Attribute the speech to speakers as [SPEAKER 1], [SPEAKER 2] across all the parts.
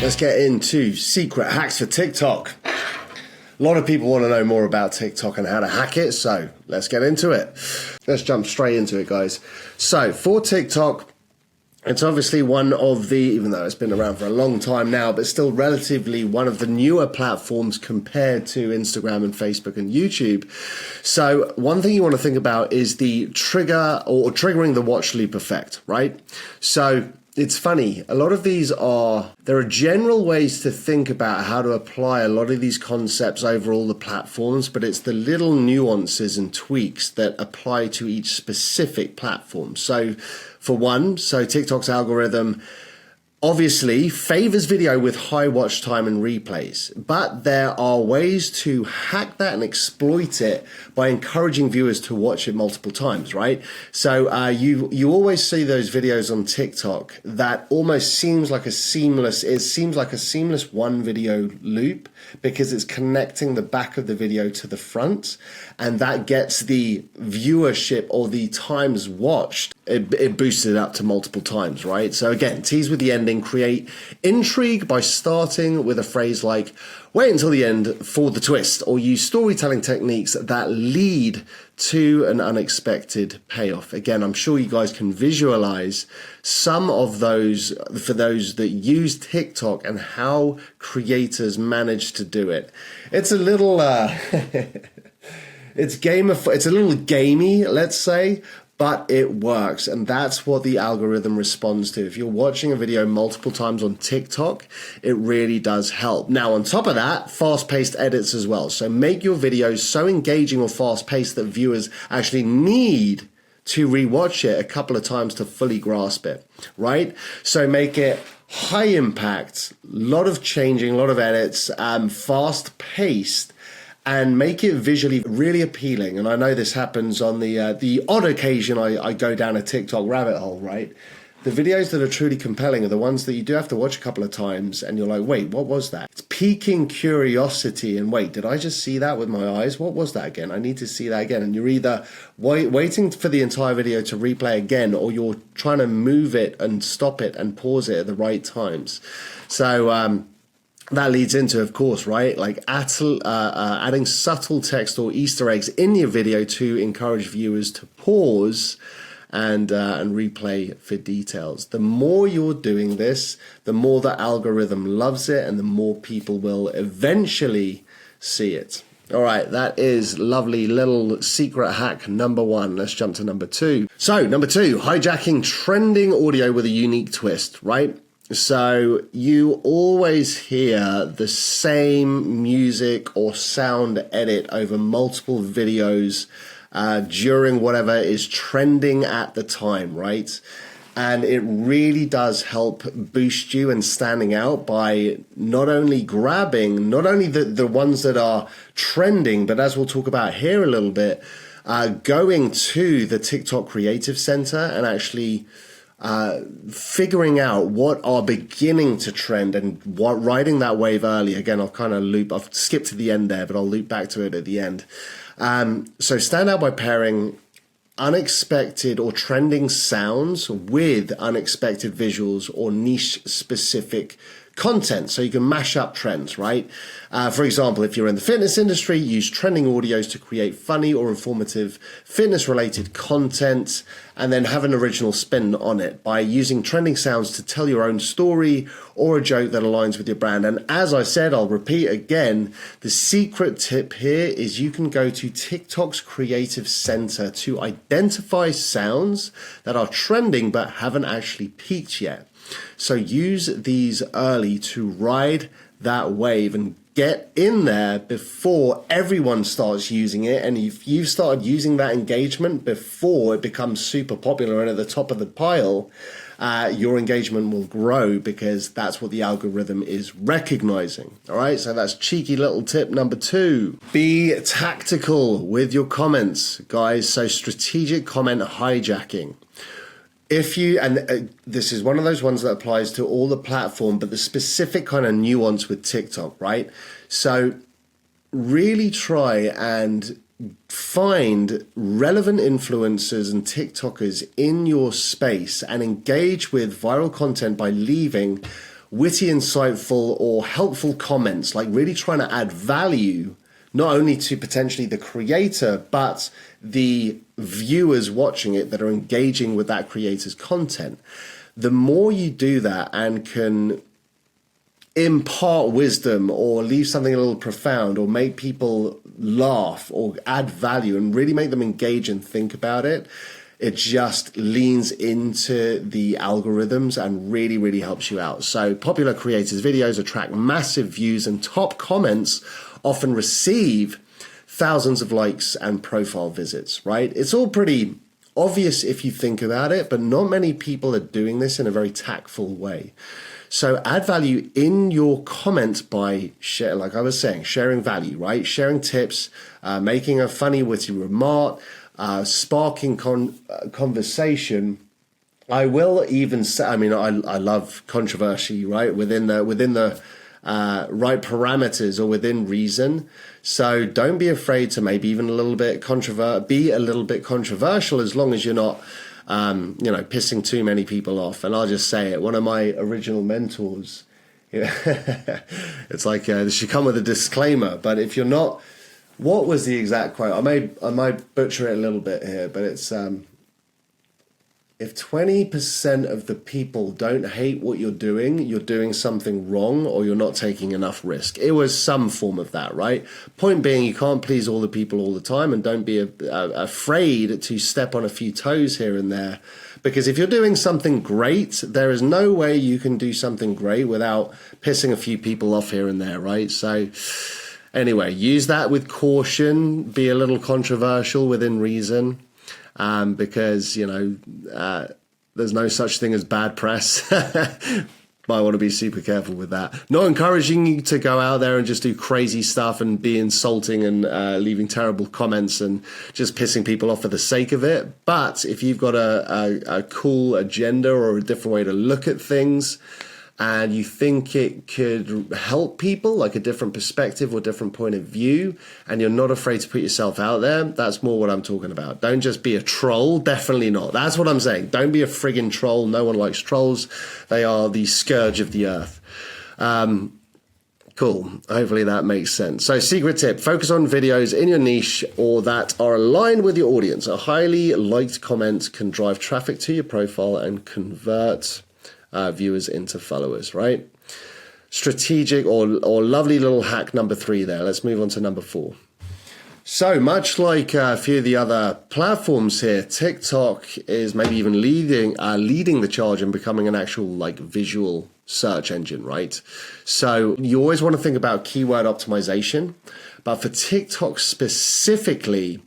[SPEAKER 1] Let's get into secret hacks for TikTok. A lot of people want to know more about TikTok and how to hack it, so let's get into it. Let's jump straight into it, guys. So for TikTok, it's obviously one of the, even though it's been around for a long time now, but still relatively one of the newer platforms compared to Instagram and Facebook and YouTube. So one thing you want to think about is the trigger or triggering the watch loop effect, right? So it's funny, a lot of these there are general ways to think about how to apply a lot of these concepts over all the platforms, but it's the little nuances and tweaks that apply to each specific platform. So for one, TikTok's algorithm obviously favors video with high watch time and replays, but there are ways to hack that and exploit it by encouraging viewers to watch it multiple times, right? So you always see those videos on TikTok that almost seems like a seamless one video loop because it's connecting the back of the video to the front, and that gets the viewership or the times watched. It boosts it up to multiple times, right? So again, tease with the ending, create intrigue by starting with a phrase like, wait until the end for the twist, or use storytelling techniques that lead to an unexpected payoff. Again, I'm sure you guys can visualize some of those for those that use TikTok and how creators manage to do it. It's a little, it's a little gamey, let's say, but it works, and that's what the algorithm responds to. If you're watching a video multiple times on TikTok, it really does help. Now, on top of that, fast-paced edits as well. So make your videos so engaging or fast-paced that viewers actually need to rewatch it a couple of times to fully grasp it, right? So make it high impact, a lot of changing, a lot of edits, fast-paced, and make it visually really appealing. And I know this happens on the odd occasion I go down a TikTok rabbit hole, right? The videos that are truly compelling are the ones that you do have to watch a couple of times and you're like, wait, what was that? It's piquing curiosity and wait, did I just see that with my eyes? What was that again? I need to see that again. And you're either waiting for the entire video to replay again, or you're trying to move it and stop it and pause it at the right times. So, that leads into, of course, right, like adding subtle text or Easter eggs in your video to encourage viewers to pause and replay for details. The more you're doing this, the more the algorithm loves it and the more people will eventually see it. All right, that is lovely little secret hack number one. Let's jump to number two. So number two, hijacking trending audio with a unique twist, right? So you always hear the same music or sound edit over multiple videos during whatever is trending at the time, right? And it really does help boost you and standing out by not only grabbing, not only the ones that are trending, but as we'll talk about here a little bit, going to the TikTok Creative Center and actually figuring out what are beginning to trend and riding that wave early. Again, I've skipped to the end there, but I'll loop back to it at the end. So stand out by pairing unexpected or trending sounds with unexpected visuals or niche specific content, so you can mash up trends, right? For example, if you're in the fitness industry, use trending audios to create funny or informative fitness related content and then have an original spin on it by using trending sounds to tell your own story or a joke that aligns with your brand. And as I said, I'll repeat again, the secret tip here is you can go to TikTok's Creative Center to identify sounds that are trending but haven't actually peaked yet. So use these early to ride that wave and get in there before everyone starts using it. And if you've started using that engagement before it becomes super popular and at the top of the pile, your engagement will grow because that's what the algorithm is recognizing. All right, so that's cheeky little tip number two. Be tactical with your comments, guys. So strategic comment hijacking. If you, and this is one of those ones that applies to all the platform, but the specific kind of nuance with TikTok, right? So really try and find relevant influencers and TikTokers in your space and engage with viral content by leaving witty, insightful, or helpful comments, like really trying to add value, not only to potentially the creator, but the viewers watching it that are engaging with that creator's content. The more you do that and can impart wisdom or leave something a little profound or make people laugh or add value and really make them engage and think about it, it just leans into the algorithms and really, really helps you out. So popular creators' videos attract massive views, and top comments often receive thousands of likes and profile visits, right? It's all pretty obvious if you think about it, but not many people are doing this in a very tactful way. So add value in your comment by share, like I was saying, sharing value, right? Sharing tips, making a funny, witty remark, sparking conversation. I will even say, I mean, I love controversy, right? Within the right parameters or within reason. So don't be afraid to maybe even be a little bit controversial, as long as you're not pissing too many people off. And I'll just say it, one of my original mentors, it's like this should come with a disclaimer, but if you're not, what was the exact quote? I might butcher it a little bit here, but it's if 20% of the people don't hate what you're doing something wrong, or you're not taking enough risk. It was some form of that, right? Point being, you can't please all the people all the time, and don't be afraid to step on a few toes here and there. Because if you're doing something great, there is no way you can do something great without pissing a few people off here and there, right? So anyway, use that with caution, be a little controversial within reason. Because, there's no such thing as bad press. Might want to be super careful with that. Not encouraging you to go out there and just do crazy stuff and be insulting and leaving terrible comments and just pissing people off for the sake of it. But if you've got a cool agenda or a different way to look at things, and you think it could help people, like a different perspective or different point of view, and you're not afraid to put yourself out there, that's more what I'm talking about. Don't just be a troll. Definitely not. That's what I'm saying. Don't be a friggin' troll. No one likes trolls. They are the scourge of the earth. Cool. Hopefully that makes sense. So secret tip, focus on videos in your niche or that are aligned with your audience. A highly liked comment can drive traffic to your profile and convert viewers into followers, right? Strategic or lovely little hack number 3 there. Let's move on to number 4. So much like a few of the other platforms here, TikTok is maybe even leading the charge in becoming an actual like visual search engine, right? So you always want to think about keyword optimization, but for TikTok specifically,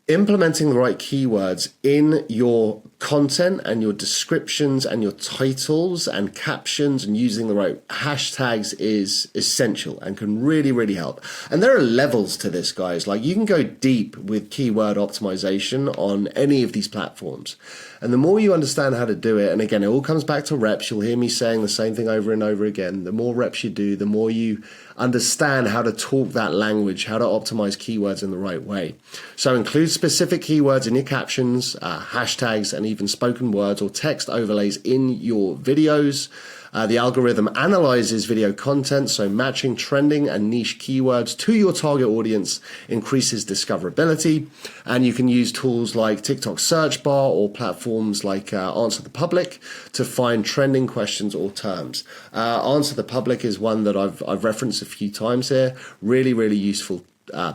[SPEAKER 1] implementing the right keywords in your content and your descriptions and your titles and captions and using the right hashtags is essential and can really, really help. And there are levels to this, guys. Like, you can go deep with keyword optimization on any of these platforms. And the more you understand how to do it, and again, it all comes back to reps. You'll hear me saying the same thing over and over again. The more reps you do, the more you understand how to talk that language, how to optimize keywords in the right way. So include specific keywords in your captions, hashtags, and even spoken words or text overlays in your videos. The algorithm analyzes video content, so matching trending and niche keywords to your target audience increases discoverability. And you can use tools like TikTok search bar or platforms like Answer the Public to find trending questions or terms. Answer the Public is one that I've referenced a few times here. Really, really useful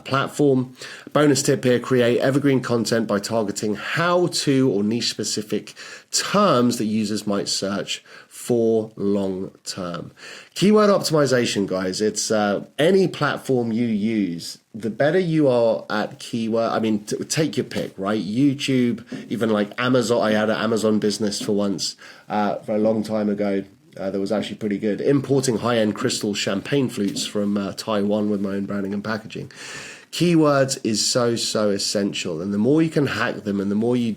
[SPEAKER 1] platform. Bonus tip here, create evergreen content by targeting how-to or niche-specific terms that users might search for long term. Keyword optimization, guys, it's any platform you use, the better you are at keyword. I mean, take your pick, right? YouTube, even like Amazon. I had an Amazon business for once, for a long time ago. That was actually pretty good. Importing high-end crystal champagne flutes from Taiwan with my own branding and packaging. Keywords is so essential. And the more you can hack them and the more you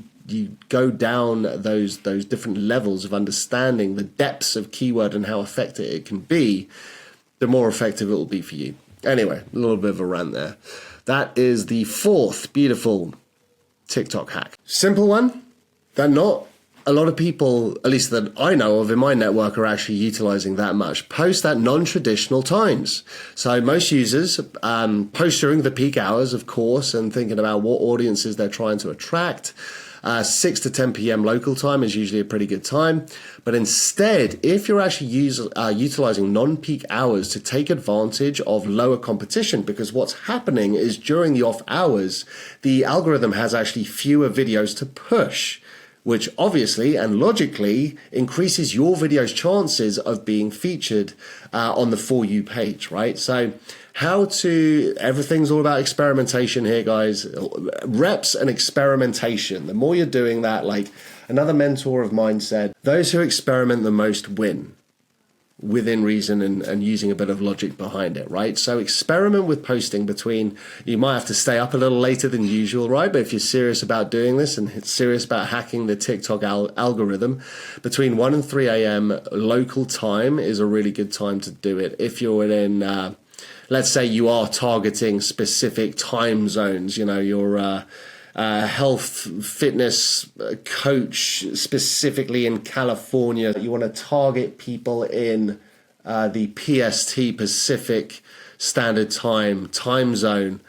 [SPEAKER 1] go down those different levels of understanding the depths of keyword and how effective it can be, the more effective it will be for you. Anyway, a little bit of a rant there. That is the 4th beautiful TikTok hack. Simple one. They're not a lot of people, at least that I know of in my network, are actually utilizing that much. Post at non-traditional times. So most users post during the peak hours, of course, and thinking about what audiences they're trying to attract. 6 to 10 p.m. local time is usually a pretty good time. But instead, if you're actually utilizing non-peak hours to take advantage of lower competition, because what's happening is during the off hours, the algorithm has actually fewer videos to push, which obviously and logically increases your video's chances of being featured on the For You page, right? So everything's all about experimentation here, guys. Reps and experimentation. The more you're doing that, like another mentor of mine said, those who experiment the most win, within reason and using a bit of logic behind it, right? So experiment with posting you might have to stay up a little later than usual, right? But if you're serious about doing this and serious about hacking the TikTok algorithm, between 1 and 3 a.m. local time is a really good time to do it. If you're in, let's say you are targeting specific time zones, you're health fitness coach specifically in California, you want to target people in the PST, Pacific Standard Time zone.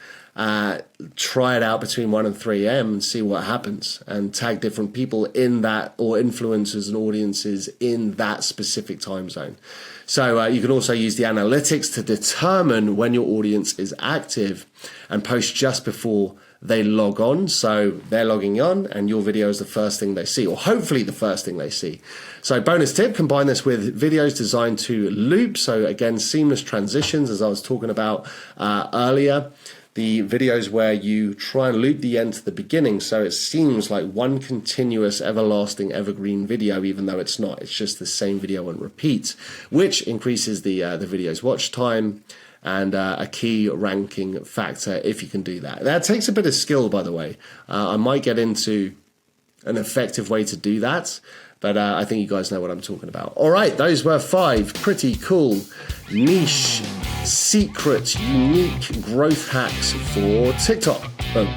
[SPEAKER 1] Try it out between 1 and 3 a.m. and see what happens, and tag different people in that, or influencers and audiences in that specific time zone. So you can also use the analytics to determine when your audience is active and post just before they log on. So they're logging on and your video is the first thing they see, or hopefully the first thing they see. So bonus tip, combine this with videos designed to loop. So again, seamless transitions, as I was talking about earlier. The videos where you try and loop the end to the beginning, so it seems like one continuous, everlasting, evergreen video, even though it's not. It's just the same video on repeat, which increases the video's watch time, and a key ranking factor if you can do that. That takes a bit of skill, by the way. I might get into an effective way to do that, but I think you guys know what I'm talking about. All right, those were 5 pretty cool, niche, secret, unique growth hacks for TikTok. Boom.